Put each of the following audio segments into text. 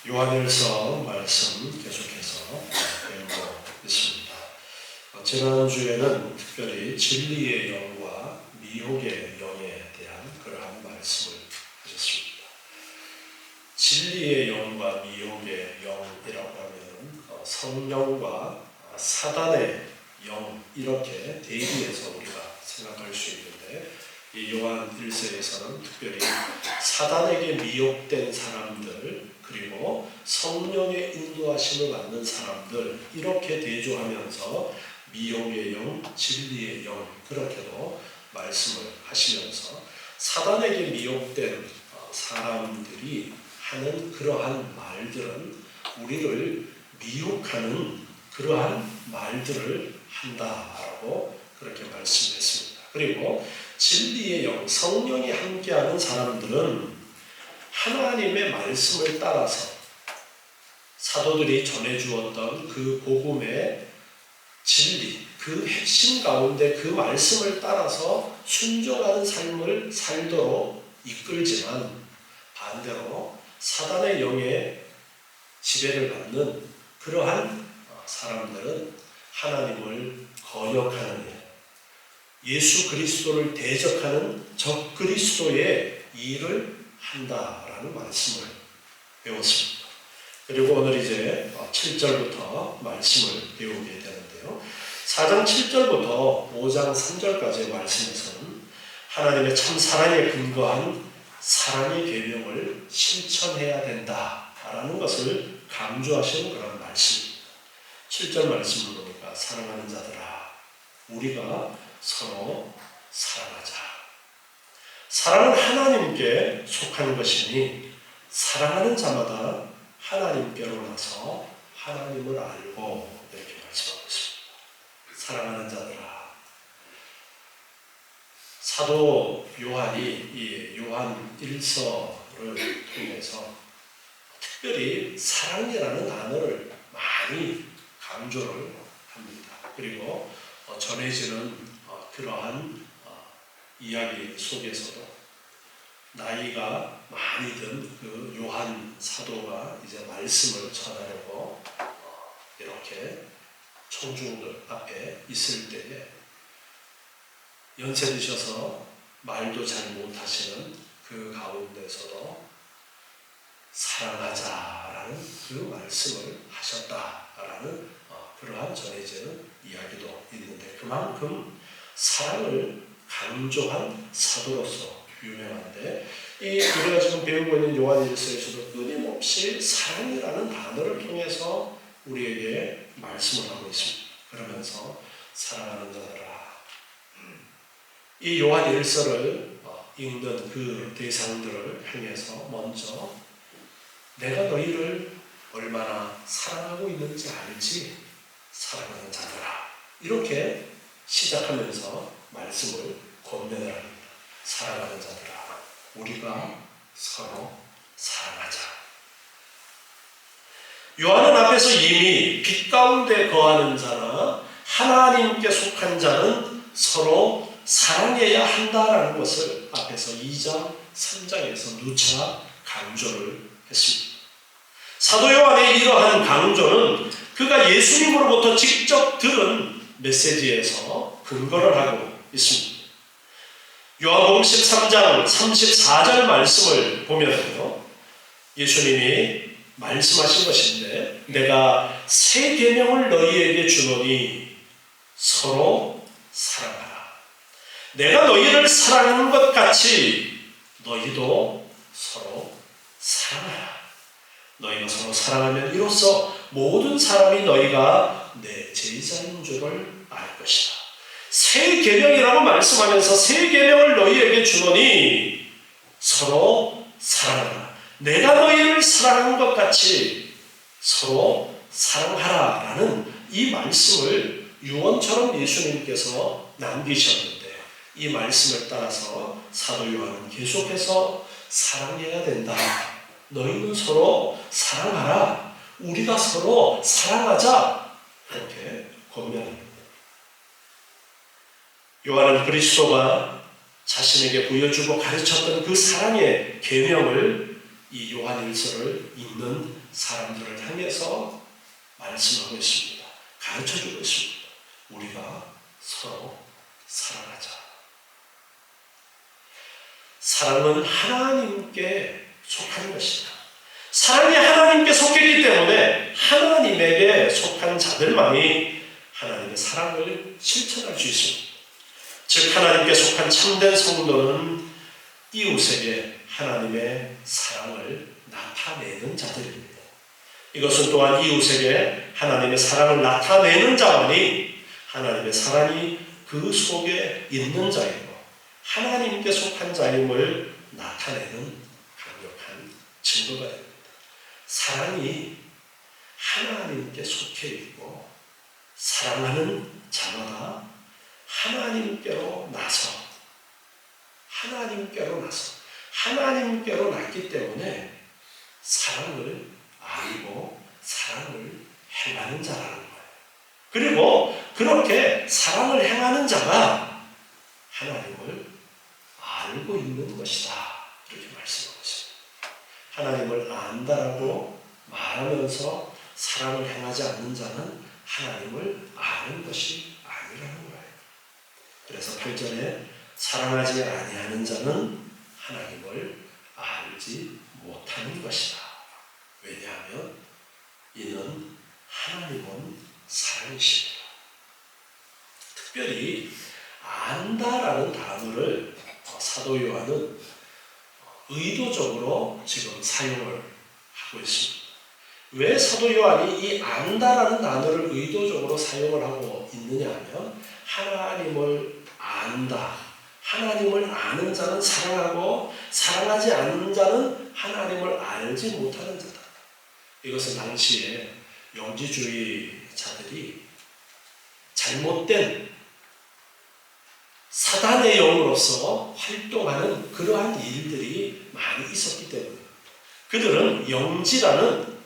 요한일서 말씀 계속해서 배우고 있습니다. 지난주에는 특별히 진리의 영과 미혹의 영에 대한 그러한 말씀을 하셨습니다. 진리의 영과 미혹의 영이라고 하면 성령과 사단의 영, 이렇게 대비해서 우리가 생각할 수 있는데, 이 요한 1서에서는 특별히 사단에게 미혹된 사람들, 그리고 성령의 인도하심을 받는 사람들, 이렇게 대조하면서 미혹의 영, 진리의 영, 그렇게도 말씀을 하시면서 사단에게 미혹된 사람들이 하는 그러한 말들은 우리를 미혹하는 그러한 말들을 한다라고 그렇게 말씀했습니다. 그리고 진리의 영, 성령이 함께하는 사람들은 하나님의 말씀을 따라서 사도들이 전해주었던 그 복음의 진리, 그 핵심 가운데 그 말씀을 따라서 순종하는 삶을 살도록 이끌지만, 반대로 사단의 영에 지배를 받는 그러한 사람들은 하나님을 거역하는 일, 예수 그리스도를 대적하는 적 그리스도의 일을 한다라는 말씀을 배웠습니다. 그리고 오늘 이제 7절부터 말씀을 배우게 되는데요. 4장 7절부터 5장 3절까지의 말씀에서는 하나님의 참 사랑에 근거한 사랑의 계명을 실천해야 된다라는 것을 강조하시는 그런 말씀입니다. 7절 말씀을 보니까 사랑하는 자들아, 우리가 서로 사랑하자. 사랑은 하나님께 속한 것이니 사랑하는 자마다 하나님께로 나서 하나님을 알고, 이렇게 말씀하고 있습니다. 사랑하는 자들아. 사도 요한이 이 요한 1서를 통해서 특별히 사랑이라는 단어를 많이 강조를 합니다. 그리고 전해지는 그러한 이야기 속에서도 나이가 많이 든 그 요한 사도가 이제 말씀을 전하려고 이렇게 청중들 앞에 있을 때에 연세 드셔서 말도 잘 못하시는 그 가운데서도 사랑하자라는 그 말씀을 하셨다라는 그러한 전해지는 이야기도 있는데, 그만큼 사랑을 강조한 사도로서 유명한데, 우리가 지금 배우고 있는 요한일서에서도 끊임없이 사랑이라는 단어를 통해서 우리에게 말씀을 하고 있습니다. 그러면서 사랑하는 자들아, 이 요한일서를 읽는 그 대상들을 향해서 먼저 내가 너희를 얼마나 사랑하고 있는지 알지? 사랑하는 자들아, 이렇게 시작하면서 말씀을 권면을 합니다. 사랑하는 자들아, 우리가 서로 사랑하자. 요한은 앞에서 이미 빛 가운데 거하는 자나 하나님께 속한 자는 서로 사랑해야 한다라는 것을 앞에서 2장, 3장에서 누차 강조를 했습니다. 사도 요한의 이러한 강조는 그가 예수님으로부터 직접 들은 메시지에서 근거를 하고 있습니다. 요한복음 13장 34절 말씀을 보면요, 예수님이 말씀하신 것인데, 내가 새 계명을 너희에게 주노니 서로 사랑하라. 내가 너희를 사랑하는 것 같이 너희도 서로 사랑하라. 너희가 서로 사랑하면 이로써 모든 사람이 너희가 내 제자인 줄을 알 것이다. 새 계명이라고 말씀하면서 새 계명을 너희에게 주노니 서로 사랑하라. 내가 너희를 사랑하는 것 같이 서로 사랑하라 라는 이 말씀을 유언처럼 예수님께서 남기셨는데, 이 말씀을 따라서 사도 요한은 계속해서 사랑해야 된다. 너희는 서로 사랑하라. 우리가 서로 사랑하자. 이렇게 권면합니다. 요한은 그리스도가 자신에게 보여주고 가르쳤던 그 사랑의 계명을 이 요한일서를 읽는 사람들을 향해서 말씀하고 있습니다. 가르쳐주고 있습니다. 우리가 서로 사랑하자. 사랑은 하나님께 속한 것이다. 사랑이 하나님께 속했기 때문에 하나님에게 속한 자들만이 하나님의 사랑을 실천할 수 있습니다. 즉 하나님께 속한 참된 성도는 이웃에게 하나님의 사랑을 나타내는 자들입니다. 이것은 또한 이웃에게 하나님의 사랑을 나타내는 자만이 하나님의 사랑이 그 속에 있는 자이고 하나님께 속한 자임을 나타내는 강력한 증거가 됩니다. 사랑이 하나님께 속해 있고 사랑하는 자마다 하나님께로 났기 때문에 사랑을 알고 사랑을 행하는 자라는 거예요. 그리고 그렇게 사랑을 행하는 자가 하나님을 알고 있는 것이다. 이렇게 말씀하고 있습니다. 하나님을 안다라고 말하면서 사랑을 행하지 않는 자는 하나님을 아는 것이 아니라는 거예요. 그래서 8절에 사랑하지 아니하는 자는 하나님을 알지 못하는 것이다. 왜냐하면 이는 하나님은 사랑이십니다. 특별히 안다라는 단어를 사도 요한은 의도적으로 지금 사용을 하고 있습니다. 왜 사도 요한이 이 안다라는 단어를 의도적으로 사용을 하고 있느냐 하면 하나님을 안다. 하나님을 아는 자는 사랑하고 사랑하지 않는 자는 하나님을 알지 못하는 자다. 이것은 당시에 영지주의자들이 잘못된 사단의 영으로서 활동하는 그러한 일들이 많이 있었기 때문에 그들은 영지라는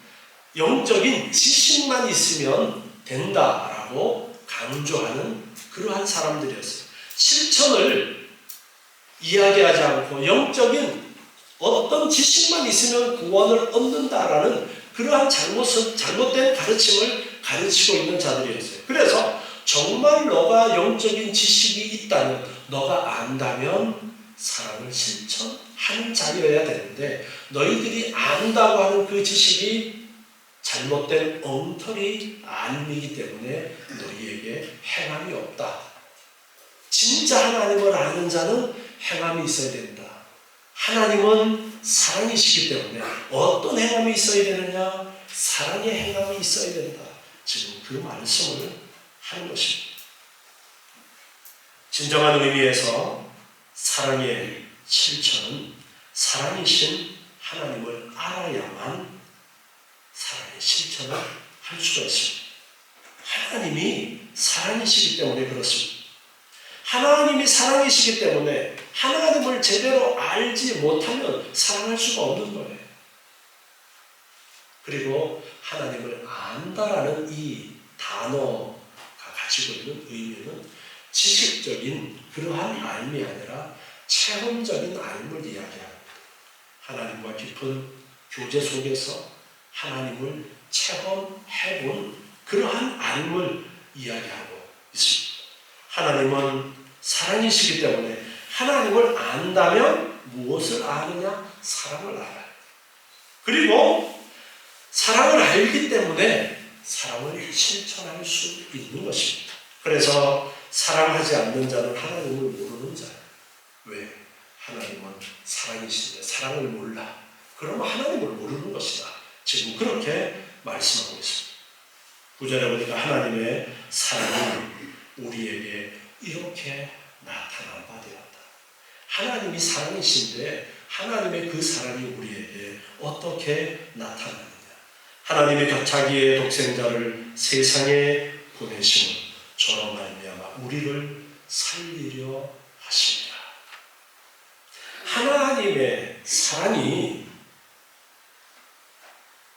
영적인 지식만 있으면 된다라고 강조하는 그러한 사람들이었어요. 실천을 이야기하지 않고 영적인 어떤 지식만 있으면 구원을 얻는다라는 그러한 잘못된 가르침을 가르치고 있는 자들이었어요. 그래서 정말 너가 영적인 지식이 있다면, 너가 안다면 사랑을 실천하는 자리여야 되는데 너희들이 안다고 하는 그 지식이 잘못된 엉터리 안이기 때문에 너희에게 행함이 없다. 진짜 하나님을 아는 자는 행함이 있어야 된다. 하나님은 사랑이시기 때문에 어떤 행함이 있어야 되느냐? 사랑의 행함이 있어야 된다. 지금 그 말씀을 하는 것입니다. 진정한 의미에서 사랑의 실천은 사랑이신 하나님을 알아야만 사랑의 실천을 할 수가 있습니다. 하나님이 사랑이시기 때문에 그렇습니다. 하나님이 사랑이시기 때문에 하나님을 제대로 알지 못하면 사랑할 수가 없는 거예요. 그리고 하나님을 안다라는 이 단어가 가지고 있는 의미는 지식적인 그러한 알미 아니라 체험적인 알을 이야기합니다. 하나님과 깊은 교제 속에서 하나님을 체험해본 그러한 알을 이야기하고 있습니다. 하나님은 사랑이시기 때문에 하나님을 안다면 무엇을 아느냐? 사랑을 알아요. 그리고 사랑을 알기 때문에 사랑을 실천할 수 있는 것입니다. 그래서 사랑하지 않는 자는 하나님을 모르는 자예요. 왜? 하나님은 사랑이신데 사랑을 몰라. 그러면 하나님을 모르는 것이다. 지금 그렇게 말씀하고 있습니다. 9절에 보니까 하나님의 사랑이 우리에게 이렇게 나타난 바 되었다. 하나님이 사랑이신데 하나님의 그 사랑이 우리에게 어떻게 나타나느냐. 하나님의 자기의 독생자를 세상에 보내심은 저로 말미암아 우리를 살리려 하십니다. 하나님의 사랑이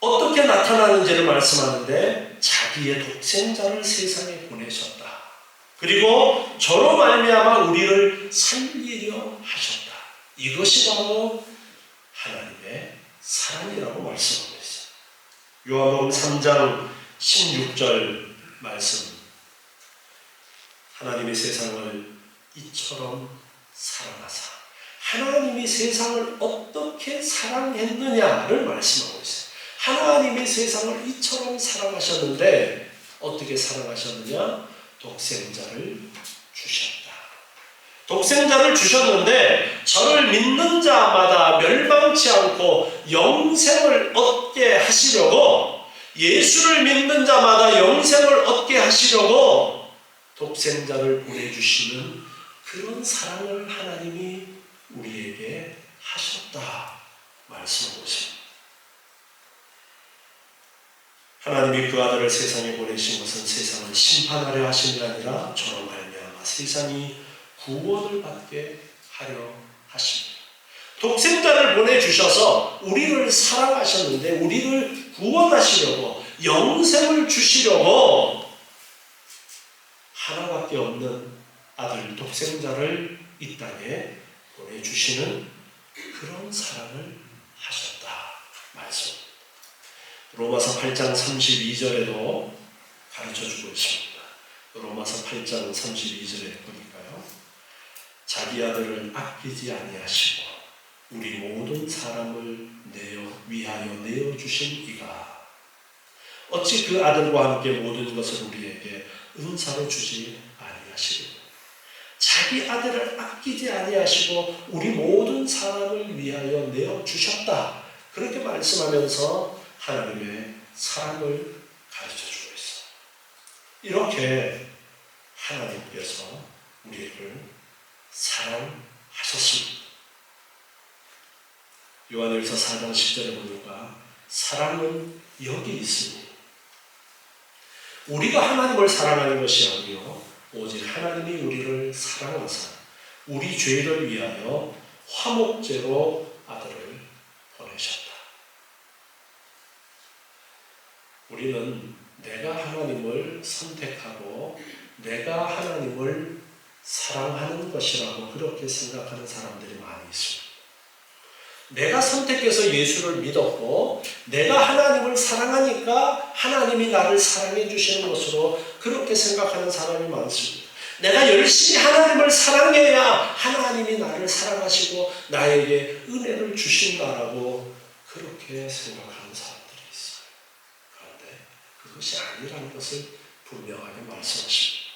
어떻게 나타나는지를 말씀하는데 자기의 독생자를 세상에 보내셨다. 그리고 저로 말미암아 우리를 살리려 하셨다. 이것이 바로 하나님의 사랑이라고 말씀하고 있어요. 요한복음 3장 16절 말씀. 하나님이 세상을 이처럼 사랑하사. 하나님이 세상을 어떻게 사랑했느냐를 말씀하고 있어요. 하나님이 세상을 이처럼 사랑하셨는데 어떻게 사랑하셨느냐? 독생자를 주셨다. 독생자를 주셨는데 저를 믿는 자마다 멸망치 않고 영생을 얻게 하시려고, 예수를 믿는 자마다 영생을 얻게 하시려고 독생자를 보내주시는 그런 사랑을 하나님이 우리에게 하셨다 말씀하고 있습니다. 하나님이 그 아들을 세상에 보내신 것은 세상을 심판하려 하심이 아니라 저로 말미암아 세상이 구원을 받게 하려 하십니다. 독생자를 보내주셔서 우리를 사랑하셨는데 우리를 구원하시려고, 영생을 주시려고 하나밖에 없는 아들 독생자를 이 땅에 보내주시는 그런 사랑을 하셨다 말씀입니다. 로마서 8장 32절에도 가르쳐주고 있습니다. 로마서 8장 32절에 보니까요, 자기 아들을 아끼지 아니하시고 우리 모든 사람을 위하여 내어주신 이가 어찌 그 아들과 함께 모든 것을 우리에게 은사로 주지 아니하시리요. 자기 아들을 아끼지 아니하시고 우리 모든 사람을 위하여 내어주셨다. 그렇게 말씀하면서 하나님의 사랑을 가르쳐주고 있어요. 이렇게 하나님께서 우리를 사랑하셨습니다. 요한일서 4장 10절에 보니까 사랑은 여기 있으니 우리가 하나님을 사랑하는 것이 아니요 오직 하나님이 우리를 사랑하사 우리 죄를 위하여 화목제로 아들을 보내셨다. 우리는 내가 하나님을 선택하고 내가 하나님을 사랑하는 것이라고 그렇게 생각하는 사람들이 많이 있습니다. 내가 선택해서 예수를 믿었고 내가 하나님을 사랑하니까 하나님이 나를 사랑해 주시는 것으로 그렇게 생각하는 사람이 많습니다. 내가 열심히 하나님을 사랑해야 하나님이 나를 사랑하시고 나에게 은혜를 주신다라고 그렇게 생각하는 사람들이 있어요. 그런데 그것이 아니라는 것을 분명하게 말씀하십니다.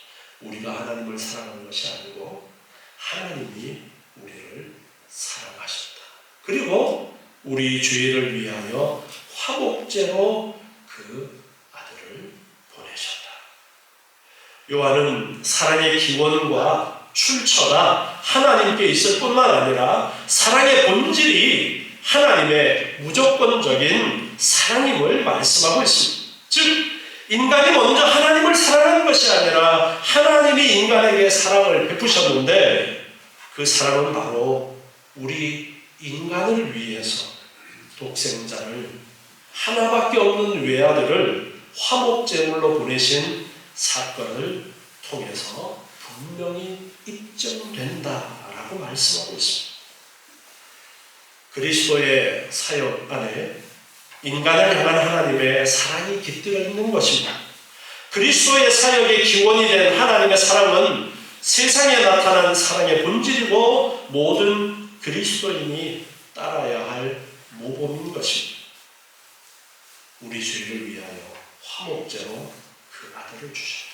우리가 하나님을 사랑하는 것이 아니고 하나님이 우리를 사랑하셨다. 그리고 우리 죄를 위하여 화목제로 그 아들을 보내셨다. 요한은 사랑의 기원과 출처가 하나님께 있을 뿐만 아니라 사랑의 본질이 하나님의 무조건적인 사랑임을 말씀하고 있습니다. 즉 인간이 먼저 하나님을 사랑하는 것이 아니라 하나님이 인간에게 사랑을 베푸셨는데 그 사랑은 바로 우리 인간을 위해서 독생자를, 하나밖에 없는 외아들을 화목제물로 보내신 사건을 통해서 분명히 입증된다라고 말씀하고 있습니다. 그리스도의 사역 안에 인간을 향한 하나님의 사랑이 깃들어 있는 것입니다. 그리스도의 사역의 기원이 된 하나님의 사랑은 세상에 나타난 사랑의 본질이고 모든 그리스도인이 따라야 할 모범인 것입니다. 우리 죄를 위하여 화목제로 그 아들을 주셨다.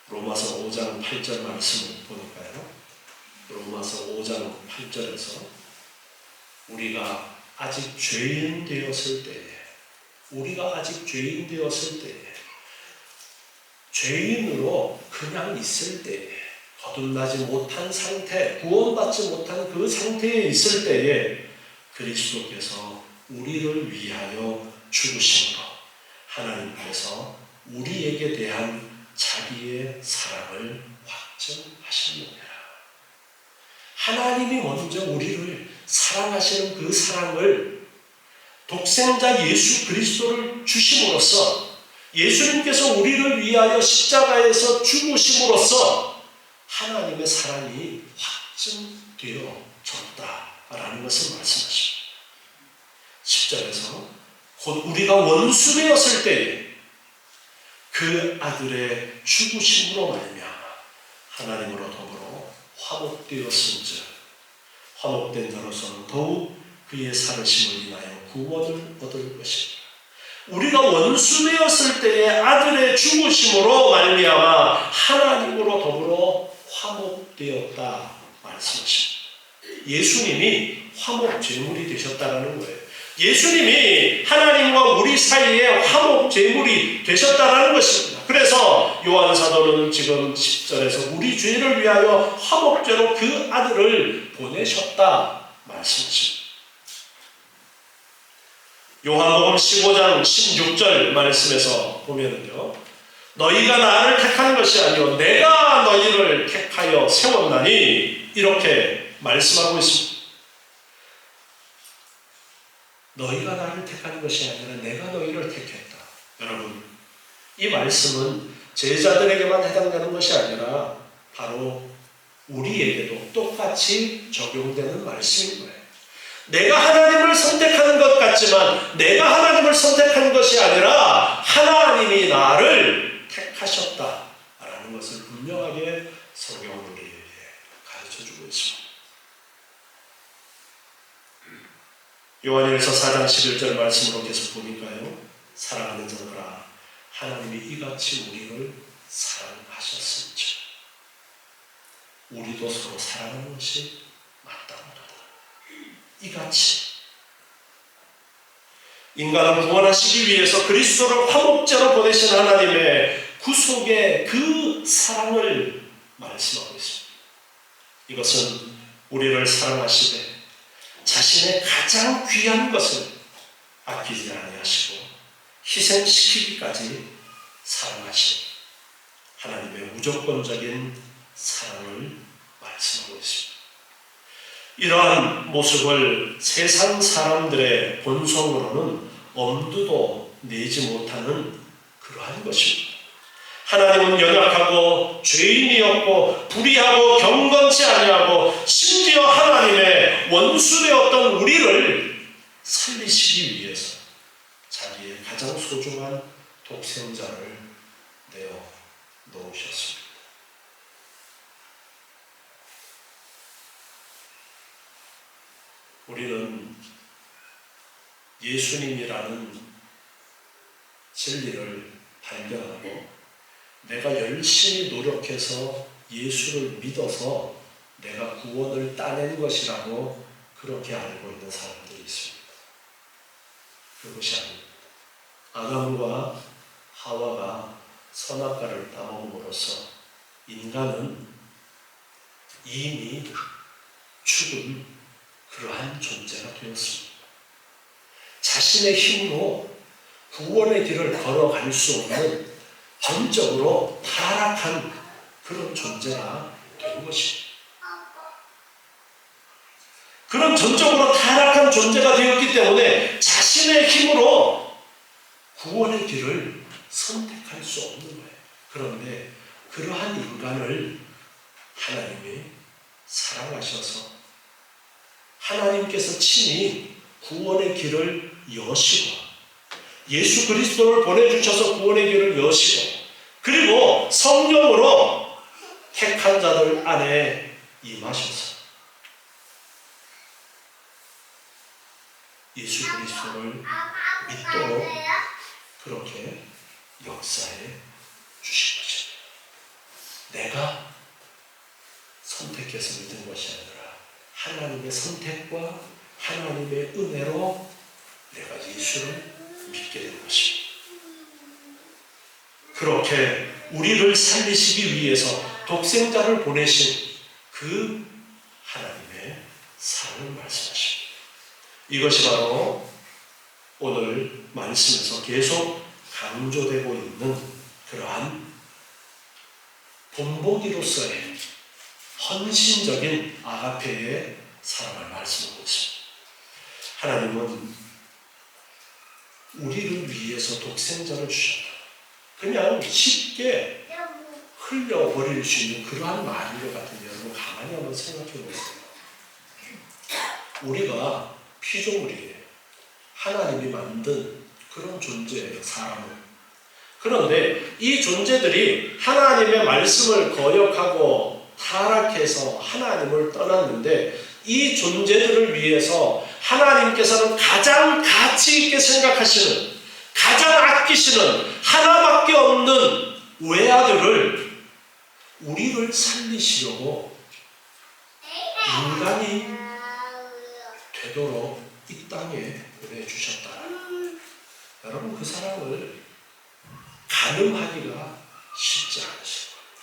로마서 5장 8절 말씀을 보니까요, 로마서 5장 8절에서 우리가 아직 죄인 되었을 때에 죄인으로 그냥 있을 때에, 거듭나지 못한 상태, 구원받지 못한 그 상태에 있을 때에 그리스도께서 우리를 위하여 죽으심으로 하나님께서 우리에게 대한 자기의 사랑을 확증하셨느니라. 하나님이 먼저 우리를 사랑하시는 그 사랑을 독생자 예수 그리스도를 주심으로써, 예수님께서 우리를 위하여 십자가에서 죽으심으로써 하나님의 사랑이 확증되어졌다라는 것을 말씀하십니다. 10절에서 곧 우리가 원수되었을 때에 그 아들의 죽으심으로 말미암아 하나님으로 더불어 화목되었은즉 화목된 자로서는 더욱 그의 살으심을 인하여 구원을 얻을 것입니다. 우리가 원수되었을 때에 아들의 죽으심으로 말미암아 하나님으로 더불어 화목되었다 말씀하십니다. 예수님이 화목제물이 되셨다는 거예요. 예수님이 하나님과 우리 사이에 화목제물이 되셨다는 것입니다. 그래서 요한사도는 지금 10절에서 우리 죄를 위하여 화목제로 그 아들을 보내셨다 말씀하십니다. 요한복음 15장 16절 말씀에서 보면은요, 너희가 나를 택한 것이 아니요 내가 너희를 택하여 세웠나니 이렇게 말씀하고 있습니다. 너희가 나를 택한 것이 아니라 내가 너희를 택했다. 여러분, 이 말씀은 제자들에게만 해당되는 것이 아니라 바로 우리에게도 똑같이 적용되는 말씀인 거예요. 내가 하나님을 선택하는 것 같지만 내가 하나님을 선택한 것이 아니라 하나님이 나를 택하셨다라는 것을 분명하게 성경은 우리에게 가르쳐주고 있습니다. 요한일서 4장 11절 말씀으로 계속 보니까요, 사랑하는 자들아 하나님이 이같이 우리를 사랑하셨은즉 우리도 서로 사랑하는 것이 마땅하다. 이같이 인간을 구원하시기 위해서 그리스도를 화목제로 보내신 하나님의 구속의 그 사랑을 말씀하고 있습니다. 이것은 우리를 사랑하시되 자신의 가장 귀한 것을 아끼지 아니하시고 희생시키기까지 사랑하신 하나님의 무조건적인 사랑을 말씀하고 있습니다. 이러한 모습을 세상 사람들의 본성으로는 엄두도 내지 못하는 그러한 것입니다. 하나님은 연약하고 죄인이었고 불의하고 경건치 아니하고 심지어 하나님의 원수되었던 우리를 살리시기 위해서 자기의 가장 소중한 독생자를 내어 놓으셨습니다. 우리는 예수님이라는 진리를 발견하고 내가 열심히 노력해서 예수를 믿어서 내가 구원을 따낸 것이라고 그렇게 알고 있는 사람들이 있습니다. 그것이 아닙니다. 아담과 하와가 선악과를 따먹음으로써 인간은 이미 죽은 그러한 존재가 되었습니다. 자신의 힘으로 구원의 길을 걸어갈 수 없는 전적으로 타락한 그런 존재가 된 것입니다. 그런 전적으로 타락한 존재가 되었기 때문에 자신의 힘으로 구원의 길을 선택할 수 없는 거예요. 그런데 그러한 인간을 하나님이 사랑하셔서 하나님께서 친히 구원의 길을 여시고 예수 그리스도를 보내주셔서 구원의 길을 여시고 그리고 성령으로 택한 자들 안에 임하셔서 예수 그리스도를 믿도록 그렇게 역사해 주신 것입니다. 내가 선택해서 믿은 것이 아니라 하나님의 선택과 하나님의 은혜로 내가 예수를 믿게 된 것입니다. 그렇게 우리를 살리시기 위해서 독생자를 보내신 그 하나님의 사랑을 말씀하십니다. 이것이 바로 오늘 말씀에서 계속 강조되고 있는 그러한 본보기로서의 헌신적인 아가페의 사랑을 말씀하고 있습니다. 하나님은 우리를 위해서 독생자를 주셨다. 그냥 쉽게 흘려버릴 수 있는 그러한 말인 것 같은데 여러분 가만히 한번 생각해 보세요. 우리가 피조물이에요. 하나님이 만든 그런 존재예요, 사람은. 그런데 이 존재들이 하나님의 말씀을 거역하고 타락해서 하나님을 떠났는데, 이 존재들을 위해서 하나님께서는 가장 가치 있게 생각하시는, 가장 아끼시는 하나밖에 없는 외아들을, 우리를 살리시려고 인간이 되도록 이 땅에 보내주셨다. 여러분, 그 사랑을 가늠하기가 쉽지 않으실 겁니다.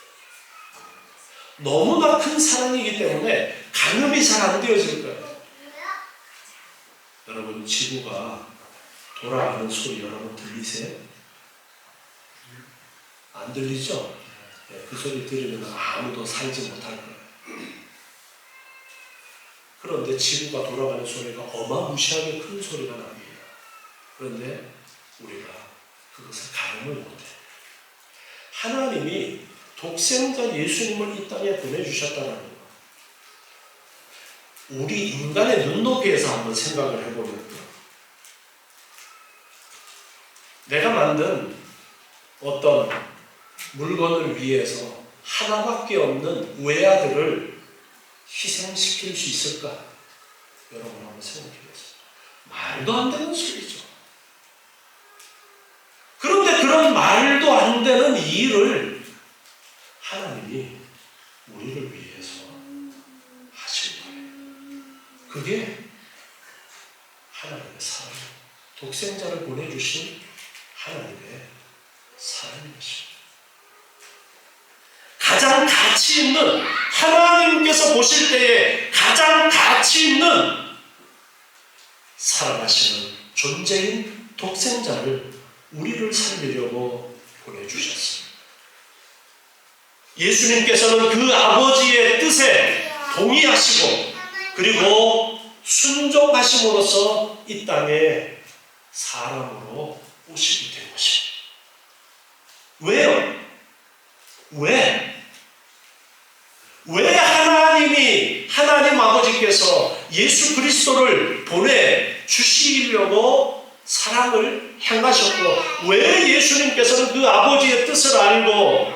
너무나 큰 사랑이기 때문에 가늠이 잘 안 되어질 거예요. 여러분, 지구가 돌아가는 소리 여러분 들리세요? 안 들리죠? 네, 그 소리 들으면 아무도 살지 못할 거예요. 그런데 지구가 돌아가는 소리가 어마무시하게 큰 소리가 납니다. 그런데 우리가 그것을 가늠을 못해요. 하나님이 독생자 예수님을 이 땅에 보내주셨다는 것, 우리 인간의 눈높이에서 한번 생각을 해보면, 내가 만든 어떤 물건을 위해서 하나밖에 없는 외아들을 희생시킬 수 있을까? 여러분 한번 생각해 보세요. 말도 안 되는 소리죠. 그런데 그런 말도 안 되는 이 일을 하나님이 우리를 위해서 하신 거예요. 그게 하나님의 사랑, 독생자를 보내주신 하나님의 사랑인 것입니다. 가장 가치 있는, 하나님께서 보실 때에 가장 가치 있는 사랑하시는 존재인 독생자를 우리를 살리려고 보내주셨습니다. 예수님께서는 그 아버지의 뜻에 동의하시고 그리고 순종하심으로써 이 땅에 사람으로 오시게 된 것입니다. 왜요? 왜 하나님 아버지께서 예수 그리스도를 보내주시려고 사랑을 행하셨고, 왜 예수님께서는 그 아버지의 뜻을 알고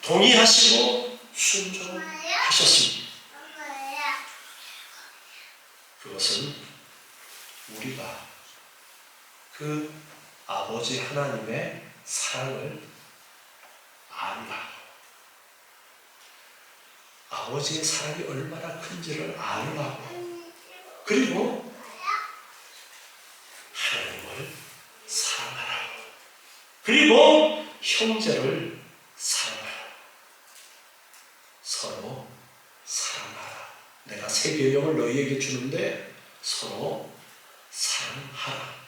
동의하시고 순종하셨습니까? 그것은 우리가 그 아버지 하나님의 사랑을 알라고, 아버지의 사랑이 얼마나 큰지를 알라고, 그리고 하나님을 사랑하라고, 그리고 형제를 사랑하라고, 서로 사랑하라. 내가 새 계명을 너희에게 주는데 서로 사랑하라.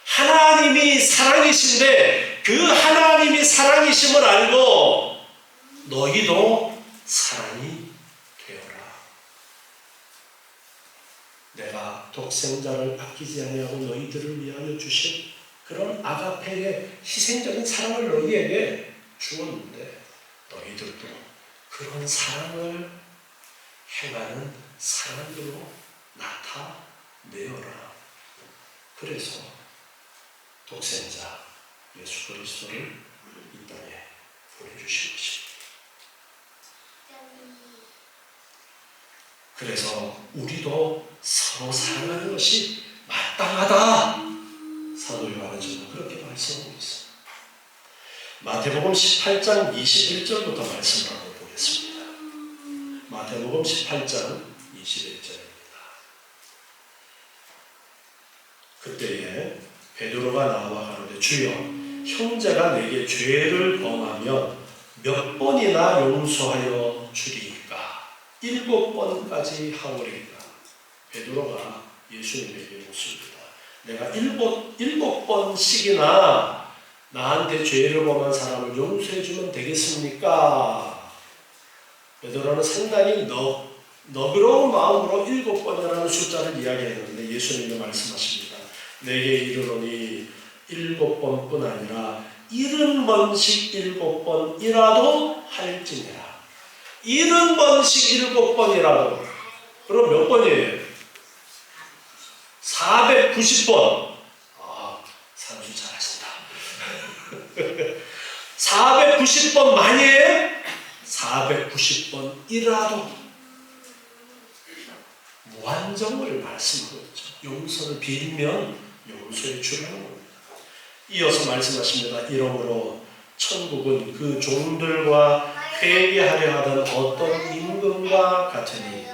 하나님이 사랑이신데 그 하나님이 사랑이심을 알고 너희도 사랑이 되어라. 내가 독생자를 아끼지 아니하고 너희들을 위하여 주신 그런 아가페의 희생적인 사랑을 너희에게 주었는데, 너희들도 그런 사랑을 행하는 사람들로 나타내어라. 그래서 독생자 예수 그리스도를 이 땅에 보내주신 것입니다. 그래서 우리도 서로 사랑하는 것이 마땅하다. 사도 요한은 저는 그렇게 말씀하고 있습니다. 마태복음 18장 21절부터 말씀을 한번 보겠습니다. 마태복음 18장 21절입니다. 그때에 베드로가 나와 가로되 주여, 형제가 내게 죄를 범하면 몇 번이나 용서하여 주리이까? 7번까지 하오리이까? 베드로가 예수님에게 묻습니다. 내가 7번씩이나 나한테 죄를 범한 사람을 용서해주면 되겠습니까? 베드로는 상당히 너그러운 마음으로 7번이라는 숫자를 이야기했는데, 예수님이 말씀하십니다. 내게 이르노니 7번뿐 아니라 70번씩 7번이라도 할지니라. 70번씩 7번이라도. 그럼 몇 번이에요? 490번. 산수 잘하신다. 490번 많이 490번이라도 무한정을 말씀하고 있죠. 용서를 빌면 용서해 주라는 겁니다. 이어서 말씀하십니다. 이러므로 천국은 그 종들과 회개하려 하던 어떤 임금과 같으니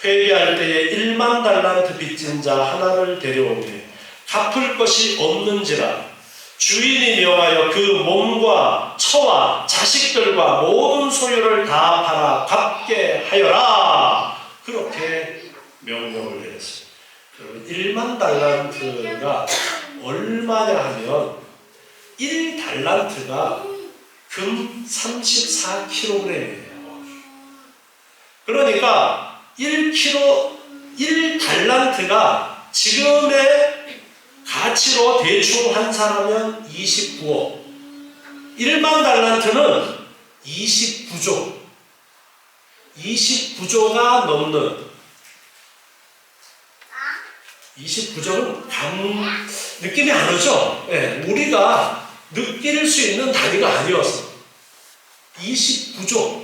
회개할 때에 1만 달란트 빚진 자 하나를 데려오되 갚을 것이 없는지라 주인이 명하여 그 몸과 처와 자식들과 모든 소유를 다 팔아 갚게 하여라. 그렇게 명령을 내렸습니다. 1만 달란트가 얼마냐 하면 1달란트가 금 34kg이에요. 그러니까 1달란트가 지금의 가치로 대충 환산하면 29억. 1만 달란트는 29조. 29조가 넘는 29조는 느낌이 안 오죠? 네, 우리가 느낄 수 있는 단위가 아니어서 29조.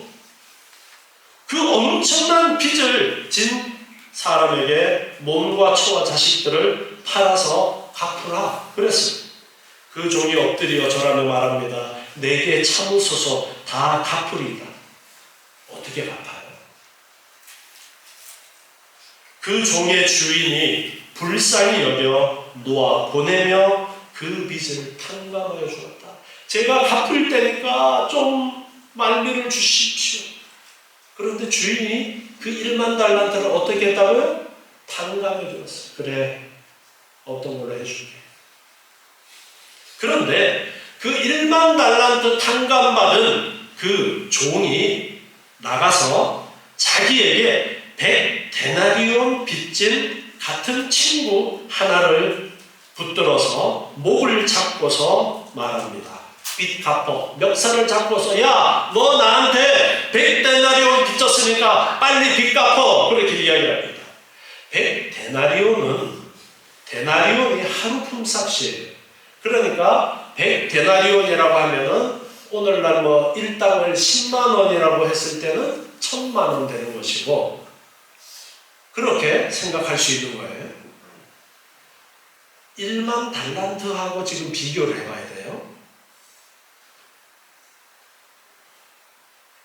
그 엄청난 빚을 진 사람에게 몸과 처와 자식들을 팔아서 갚으라 그랬습니다. 그 종이 엎드려 절하며 말합니다. 내게 참으소서 다 갚으리이다. 어떻게 갚아요? 그 종의 주인이 불쌍히 여겨 놓아 보내며 그 빚을 탕감하여 주었다. 제가 갚을 때니까 좀 만리를 주십시오. 그런데 주인이 그 1만 달란트를 어떻게 했다고요? 탕감해 주었어요. 그래, 어떤 걸로 해줄게. 그런데 그 1만 달란트 탕감받은 그 종이 나가서 자기에게 100데나리온 빚진 같은 친구 하나를 붙들어서 목을 잡고서 말합니다. 빚 갚어. 멱살을 잡고서 야, 너 나한테 100데나리온 빚졌으니까 빨리 빚 갚어. 그렇게 이야기합니다. 100데나리온이 하루 품삯이에요. 그러니까 100데나리온이라고 하면은 오늘날 뭐 일당을 10만 원이라고 했을 때는 1000만 원 되는 것이고, 그렇게 생각할 수 있는 거예요. 1만 달란트하고 지금 비교를 해봐야 돼요.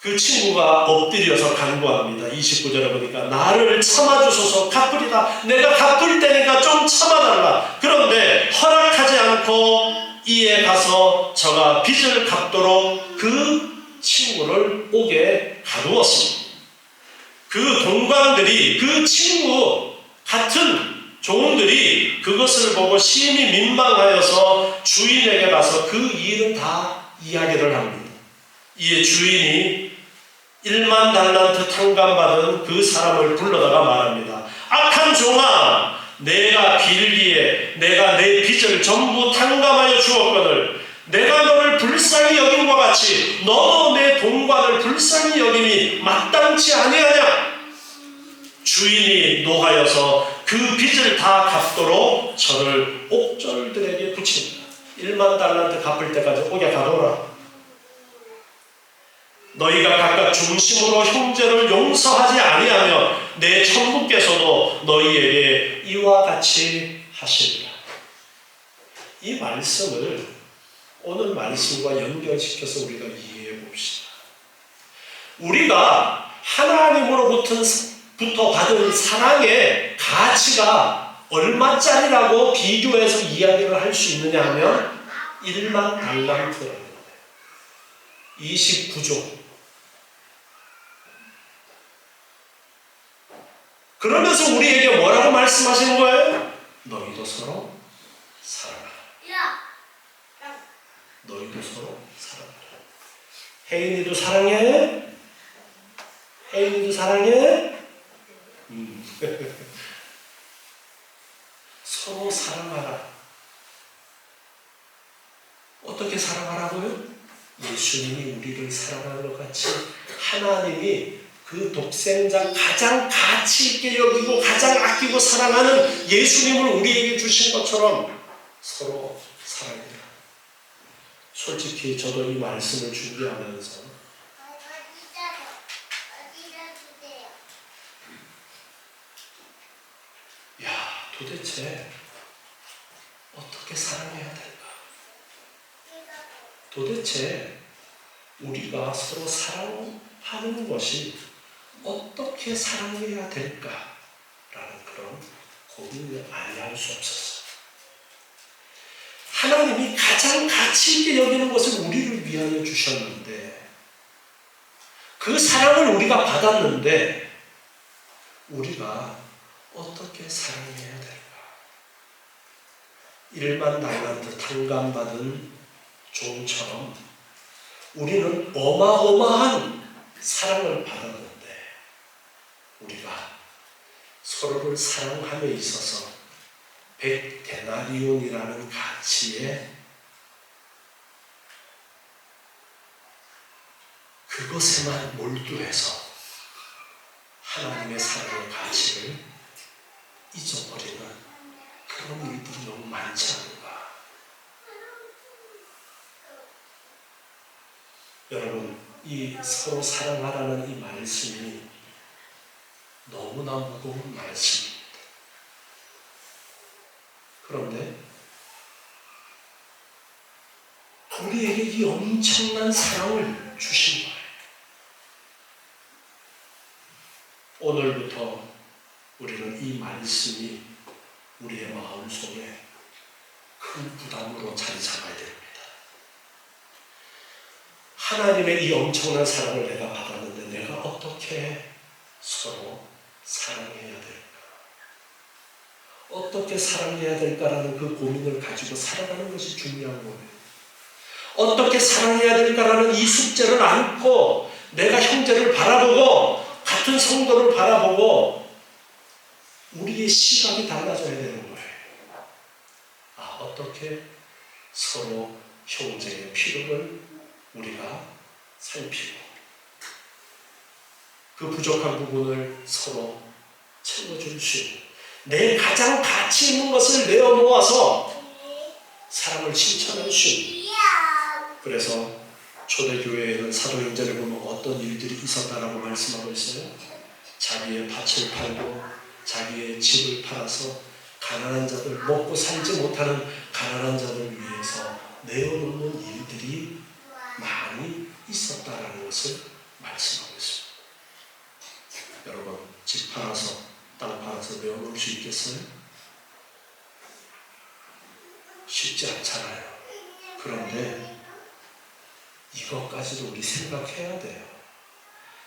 그 친구가 엎드려서 간구합니다. 29절에 보니까 나를 참아주소서 갚으리다. 내가 갚을 때니까 좀 참아달라. 그런데 허락하지 않고 이에 가서 저가 빚을 갚도록 그 친구를 옥에 가두었습니다. 그 동관들이, 그 친구 같은 종들이 그것을 보고 심히 민망하여서 주인에게 가서 그 일을 다 이야기를 합니다. 이에 주인이 1만 달란트 탕감받은 그 사람을 불러다가 말합니다. 악한 종아, 내가 빌기에 내가 내 빚을 전부 탕감하여 주었거늘 내가 너를 불쌍히 여김과 같이 너도 내 동관을 불쌍히 여김이 마땅치 아니하냐? 주인이 노하여서 그 빚을 다 갚도록 저를 옥졸들에게 붙입니다. 1만 달란트 갚을 때까지 옥에 가둬라. 너희가 각각 중심으로 형제를 용서하지 아니하며 내 천부께서도 너희에게 이와 같이 하시리라. 이 말씀을 오늘 말씀과 연결시켜서 우리가 이해해 봅시다. 우리가 하나님으로부터 받은 사랑의 가치가 얼마짜리라고 비교해서 이야기를 할 수 있느냐 하면 1만 달란트라는 거예요. 29조. 그러면서 우리에게 뭐라고 말씀하시는 거예요? 너희도 서로 사랑하라. 너희도 서로 사랑하라. 혜인이도 사랑해? 혜인이도 사랑해? 서로 사랑하라. 어떻게 사랑하라고요? 예수님이 우리를 사랑하는 것 같이 하나님이 그 그 독생자 가장 가치 있게 여기고 가장 아끼고 사랑하는 예수님을 우리에게 주신 것처럼 서로 사랑해라. 솔직히 저도 이 말씀을 준비하면서 도대체 어떻게 사랑해야 될까? 도대체 우리가 서로 사랑하는 것이 어떻게 사랑해야 될까라는 그런 고민을 아니할 수 없었어요. 하나님이 가장 가치 있게 여기는 것을 우리를 위하여 주셨는데 그 사랑을 우리가 받았는데 우리가 어떻게 사랑해야 될까? 1만 달란트 탕감받은 종처럼 우리는 어마어마한 사랑을 받았는데 우리가 서로를 사랑함에 있어서 100데나리온이라는 가치에 그것에만 몰두해서 하나님의 사랑의 가치를 잊어버리는 그런 일들이 너무 많지 않은가. 여러분, 이 서로 사랑하라는 이 말씀이 너무나 무거운 말씀입니다. 그런데 우리에게 이 엄청난 사랑을 주신 거예요. 오늘부터 우리는 이 말씀이 우리의 마음속에 큰 부담으로 자리 잡아야 됩니다. 하나님의 이 엄청난 사랑을 내가 받았는데 내가 어떻게 서로 사랑해야 될까? 어떻게 사랑해야 될까라는 그 고민을 가지고 살아가는 것이 중요한 거예요. 어떻게 사랑해야 될까라는 이 숙제를 안고 내가 형제를 바라보고 같은 성도를 바라보고 우리의 시각이 달라져야 되는 거예요. 어떻게 서로 형제의 필요를 우리가 살피고 그 부족한 부분을 서로 채워줄 수 있는 내 가장 가치 있는 것을 내어 놓아서 사랑을 실천할 수 있는. 그래서 초대교회에는 사도행전을 보면 어떤 일들이 있었다라고 말씀하고 있어요. 자기의 밭을 팔고 자기의 집을 팔아서 가난한 자들, 먹고 살지 못하는 가난한 자들을 위해서 내어놓는 일들이 많이 있었다라는 것을 말씀하고 있습니다. 여러분, 집 팔아서 땅 팔아서 내어놓을 수 있겠어요? 쉽지 않잖아요. 그런데 이것까지도 우리 생각해야 돼요.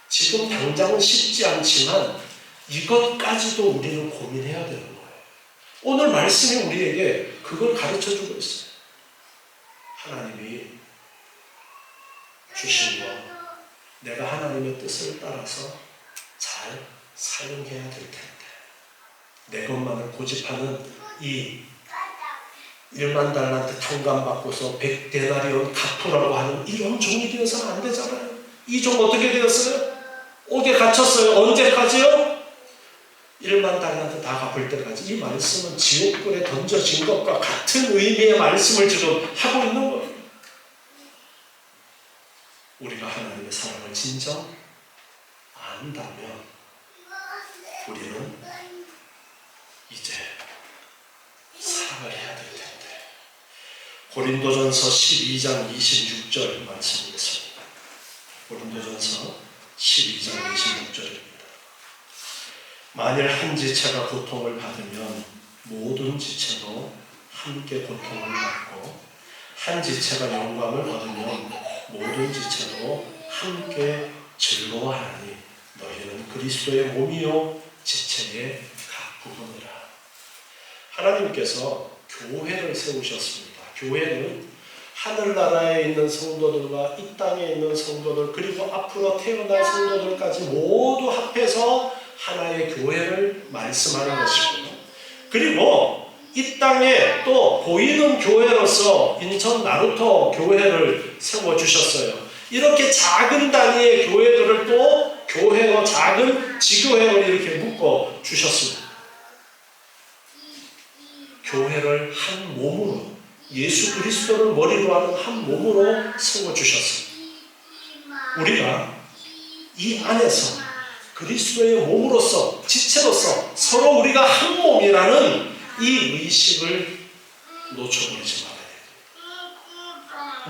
지금 당장은 쉽지 않지만 이것까지도 우리는 고민해야 되는 거예요. 오늘 말씀이 우리에게 그걸 가르쳐주고 있어요. 하나님이 주신 것, 내가 하나님의 뜻을 따라서 잘 사용해야 될 텐데 내 것만을 고집하는 이 1만 달란트 탕감받고서 100데나리온 갚으라고 하는 이런 종이 되어서는 안 되잖아요. 이 종 어떻게 되었어요? 옥에 갇혔어요. 언제까지요? 1만 달란트 다 갚을 때까지. 이 말씀은 지옥불에 던져진 것과 같은 의미의 말씀을 지금 하고 있는 거예요. 우리가 하나님의 사랑을 진정 안다면 우리는 이제 사랑을 해야 될 텐데. 고린도전서 12장 26절 말씀이겠습니다. 고린도전서 12장 26절입니다. 만일 한 지체가 고통을 받으면 모든 지체도 함께 고통을 받고 한 지체가 영광을 얻으면 모든 지체도 함께 즐거워하니 너희는 그리스도의 몸이요 지체의 각 부분이라. 하나님께서 교회를 세우셨습니다. 교회는 하늘나라에 있는 성도들과 이 땅에 있는 성도들 그리고 앞으로 태어날 성도들까지 모두 합해서 하나의 교회를 말씀하는 것이고요. 그리고 이 땅에 또 보이는 교회로서 인천 나루터 교회를 세워주셨어요. 이렇게 작은 단위의 교회들을 또 교회로 작은 지교회를 이렇게 묶어 주셨습니다. 교회를 한 몸으로 예수 그리스도를 머리로 하는 한 몸으로 세워 주셨습니다. 우리가 이 안에서 그리스도의 몸으로서 지체로서 서로 우리가 한 몸이라는 이 의식을 놓쳐버리지 말아야 돼요.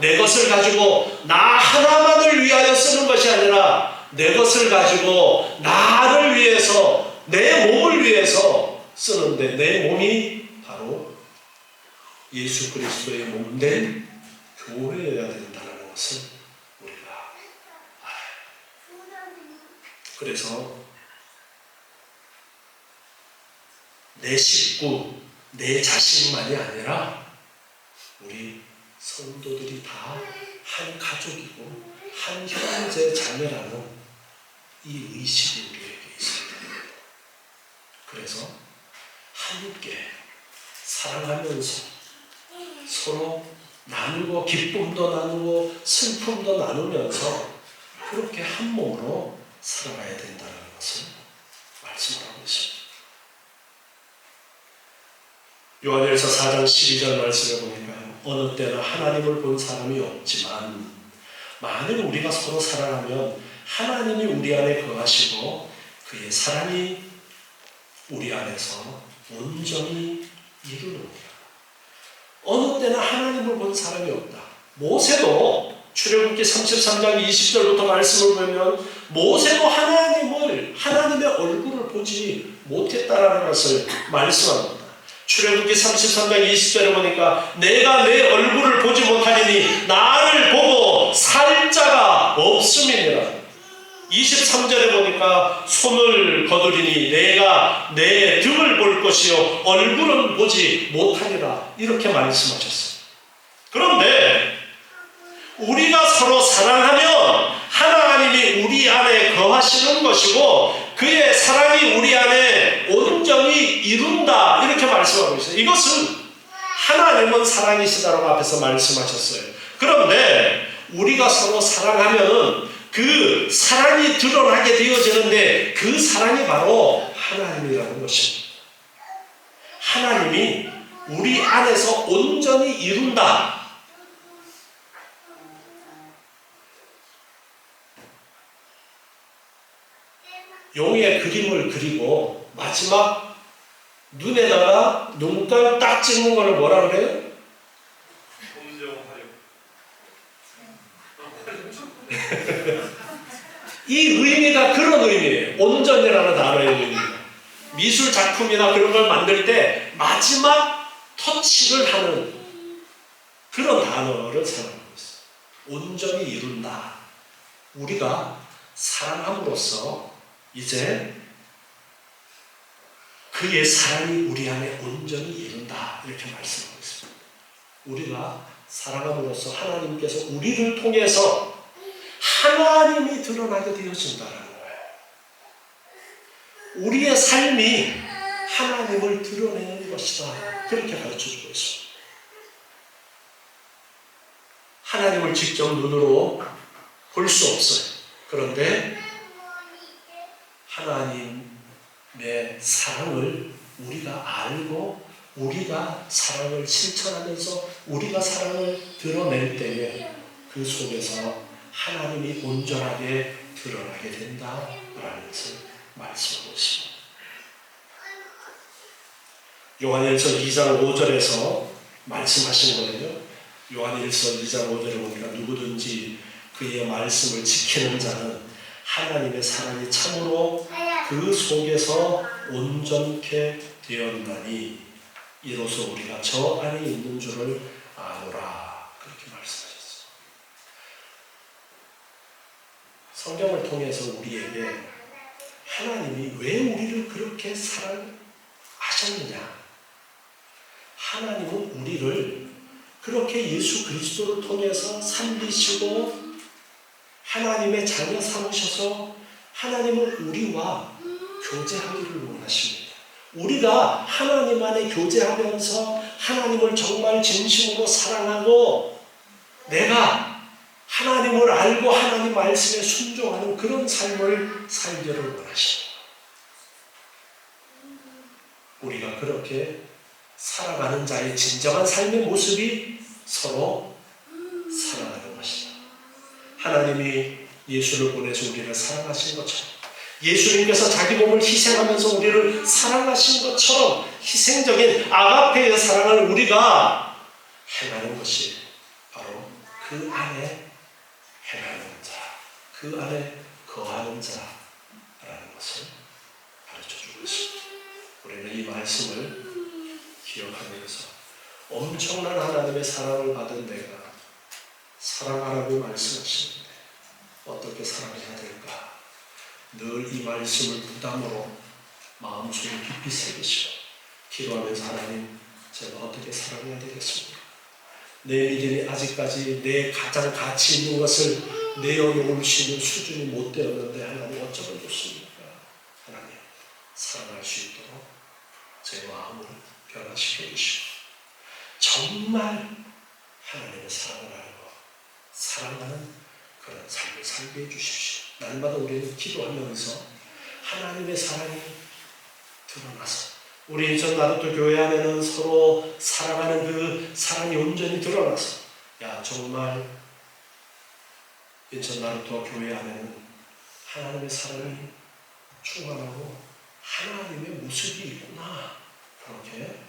내 것을 가지고 나 하나만을 위하여 쓰는 것이 아니라 내 것을 가지고 나를 위해서 내 몸을 위해서 쓰는데 내 몸이 바로 예수 그리스도의 몸된 교회여야 된다는 것을 우리가 알아요. 그래서 내 식구, 내 자식만이 아니라 우리 성도들이 다 한 가족이고 한 형제 자매라는 이 의식이 우리에게 있어야 됩니다. 그래서 함께 사랑하면서 서로 나누고 기쁨도 나누고 슬픔도 나누면서 그렇게 한 몸으로 살아가야 된다는 것을 말씀하고 있습니다. 요한일서 4장 12절 말씀을 보니까요. 어느 때나 하나님을 본 사람이 없지만 만일 우리가 서로 사랑하면 하나님이 우리 안에 거하시고 그의 사랑이 우리 안에서 온전히 이루느니라. 어느 때나 하나님을 본 사람이 없다. 모세도 출애굽기 33장 20절부터 말씀을 보면 모세도 하나님의 얼굴을 보지 못했다라는 것을 말씀합니다. 출애굽기 33장 20절에 보니까 내가 내 얼굴을 보지 못하리니 나를 보고 살 자가 없음이니라. 23절에 보니까 손을 거두리니 내가 내 등을 볼 것이요 얼굴은 보지 못하리라. 이렇게 말씀하셨어요. 그런데 우리가 서로 사랑하면 하나님이 우리 안에 거하시는 것이고 그의 사랑이 우리 안에 온전히 이룬다. 이렇게 말씀하고 있어요. 이것은 하나님은 사랑이시다라고 앞에서 말씀하셨어요. 그런데 우리가 서로 사랑하면 그 사랑이 드러나게 되어지는데 그 사랑이 바로 하나님이라는 것입니다. 하나님이 우리 안에서 온전히 이룬다. 용의 그림을 그리고 마지막 눈에다가 눈깔 딱 찍는 거를 뭐라 그래요? 이 의미가 그런 의미예요. 온전이라는 단어의 의미. 미술 작품이나 그런 걸 만들 때 마지막 터치를 하는 그런 단어를 사용하고 있어요. 온전히 이룬다. 우리가 사랑함으로써 이제 그의 사랑이 우리 안에 온전히 이룬다. 이렇게 말씀하고 있습니다. 우리가 사랑함으로써 하나님께서 우리를 통해서 하나님이 드러나게 되어진다는 거예요. 우리의 삶이 하나님을 드러내는 것이다. 그렇게 가르쳐주고 있습니다. 하나님을 직접 눈으로 볼 수 없어요. 그런데 하나님의 사랑을 우리가 알고 우리가 사랑을 실천하면서 우리가 사랑을 드러낼 때에 그 속에서 하나님이 온전하게 드러나게 된다라는 것을 말씀하고 있습니다. 요한일서 2장 5절에서 말씀하신 거예요. 요한일서 2장 5절에 보니까 누구든지 그의 말씀을 지키는 자는 하나님의 사랑이 참으로 그 속에서 온전케 되었나니 이로써 우리가 저 안에 있는 줄을 아노라. 그렇게 말씀하셨어요. 성경을 통해서 우리에게 하나님이 왜 우리를 그렇게 사랑하셨느냐? 하나님은 우리를 그렇게 예수 그리스도를 통해서 살리시고 하나님의 자녀 삼으셔서 하나님은 우리와 교제하기를 원하십니다. 우리가 하나님 안에 교제하면서 하나님을 정말 진심으로 사랑하고 내가 하나님을 알고 하나님 말씀에 순종하는 그런 삶을 살기를 원하십니다. 우리가 그렇게 살아가는 자의 진정한 삶의 모습이 서로 사랑하는 것이다. 하나님이 예수를 보내서 우리를 사랑하신 것처럼, 예수님께서 자기 몸을 희생하면서 우리를 사랑하신 것처럼 희생적인 아가페의 사랑을 우리가 행하는 것이 바로 그 안에 행하는 자, 그 안에 거하는 자라는 것을 가르쳐주고 있습니다. 우리는 이 말씀을 기억하면서 엄청난 하나님의 사랑을 받은 내가 사랑하라고 말씀하시는데 어떻게 사랑해야 될까? 늘 이 말씀을 부담으로 마음속에 깊이 새기시고 기도하면서 하나님, 제가 어떻게 사랑해야 되겠습니까? 내 믿음이 아직까지 내 가장 가치 있는 것을 내어놓을 수 있는 수준이 못 되었는데 하나님 어쩌면 좋습니까? 하나님, 사랑할 수 있도록 제 마음을 변화시켜 주시고 정말 하나님의 사랑을 알고 사랑하는 그런 삶을 살게 해주십시오. 날마다 우리는 기도하면서 하나님의 사랑이 드러나서 우리 인천 나루터 교회 안에는 서로 사랑하는 그 사랑이 온전히 드러나서 정말 인천 나루터 교회 안에는 하나님의 사랑이 충만하고 하나님의 모습이 있구나, 그렇게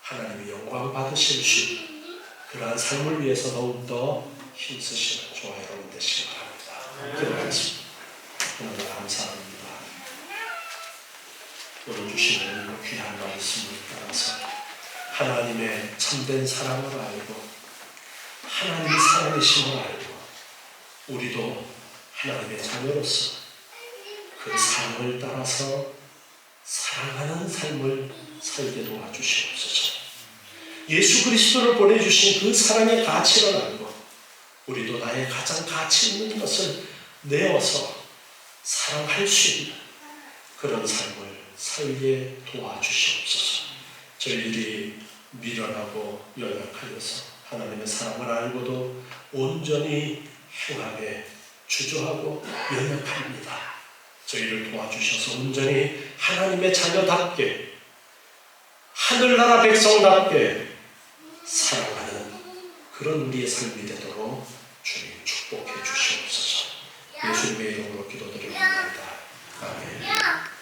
하나님의 영광 받으실 수 있는 그러한 삶을 위해서 더욱더 힘쓰시는 저와 여러분 되시기 바랍니다. 기도하겠습니다. 하나님 감사합니다. 오늘 주시는 귀한 말씀을 따라서 하나님의 참된 사랑을 알고 하나님의 살아계심을 알고 우리도 하나님의 자녀로서 그 사랑을 따라서 사랑하는 삶을 살게 도와주시옵소서. 예수 그리스도를 보내주신 그 사랑의 가치를 알고 우리도 나의 가장 가치 있는 것을 내어서 사랑할 수 있는 그런 삶을 살게 도와주시옵소서. 저희들이 미련하고 연약하여서 하나님의 사랑을 알고도 온전히 행함에 주저하고 연약합니다. 저희를 도와주셔서 온전히 하나님의 자녀답게 하늘나라 백성답게 사랑하는 그런 우리의 삶이 되도록 주님 축복해 주시옵소서. 예수님의 이름으로 기도드립니다. 아멘.